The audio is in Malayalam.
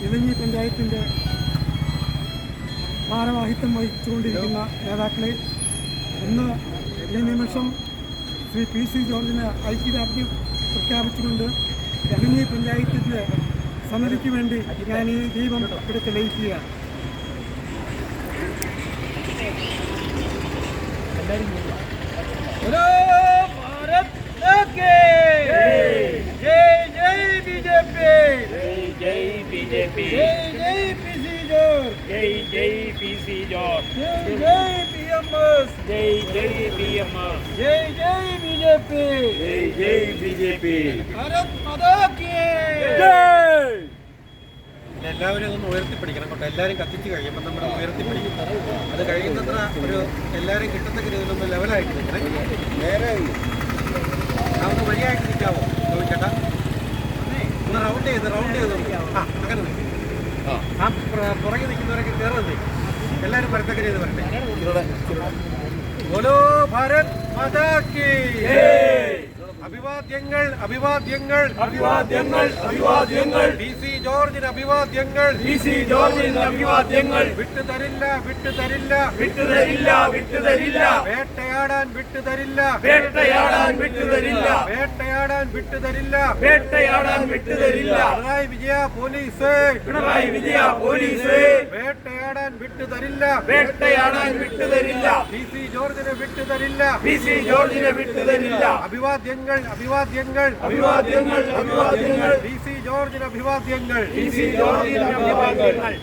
ഇലഞ്ഞി പഞ്ചായത്തിൻ്റെ ഭാരവാഹിത്വം വഹിച്ചുകൊണ്ടിരിക്കുന്ന നേതാക്കളെ ഇന്ന് ഈ നിമിഷം ശ്രീ PC ജോർജിന് ഐക്യദാർഢ്യം പ്രഖ്യാപിച്ചുകൊണ്ട് ഇലഞ്ഞി പഞ്ചായത്തിൻ്റെ സമിതിക്ക് വേണ്ടി ഞാൻ ഈ ദീപം ഇവിടെ തെളിയിക്കുകയാണ്. എല്ലാവരും ഒന്ന് ഉയർത്തിപ്പിടിക്കണം കേട്ടോ. എല്ലാവരും കത്തിച്ച് കഴിയുമ്പോൾ നമ്മൾ ഉയർത്തിപ്പിടിക്കും. അത് കഴിയുന്നത്ര ഒരു എല്ലാവരും കിട്ടത്തക്ക രീതിയിലൊന്ന് ലെവലായിട്ട് നിൽക്കണം. നേരെ നമുക്ക് വഴിയായിട്ട് നിൽക്കാവോ ചോദിച്ചേട്ടാ? ഒന്ന് റൗണ്ട് ചെയ്ത് അങ്ങനെ നിൽക്കും. ആ പുറകെ നിൽക്കുന്നവരൊക്കെ കയറുന്നത് എല്ലാവരും വരത്തക്ക രീതി വരട്ടെ. ബോലോ ഭാരത് മാതാ കി അഭിവാദ്യങ്ങൾ അഭിവാദ്യങ്ങൾ അഭിവാദ്യങ്ങൾ അഭിവാദ്യങ്ങൾ PC ജോർജിന് അഭിവാദ്യങ്ങൾ PC ജോർജിന് അഭിവാദ്യങ്ങൾ വിട്ടുതരില്ല വിട്ടുതരില്ല വിട്ടുതരില്ല വിട്ടുതരില്ല വേട്ടയാടാൻ വിട്ടുതരില്ല വേട്ടയാടാൻ വിട്ടുതരില്ല വേട്ടയാടാൻ വിട്ടുതരില്ല വേട്ടയാടാൻ വിട്ടുതരില്ല പിണറായി വിജയ പോലീസ് പിണറായി വിജയ പോലീസ് വേട്ടയാടാൻ വിട്ടുതരില്ല വേട്ടയാടാൻ വിട്ടുതരില്ല PC ജോർജിനെ വിട്ടുതരില്ല PC ജോർജിനെ വിട്ടുതരില്ല അഭിവാദ്യങ്ങൾ അഭിവാദ്യങ്ങൾ അഭിവാദ്യങ്ങൾ അഭിവാദ്യങ്ങൾ PC ജോർജിന് അഭിവാദ്യങ്ങൾ PC ജോർജിന് അഭിവാദ്യങ്ങൾ.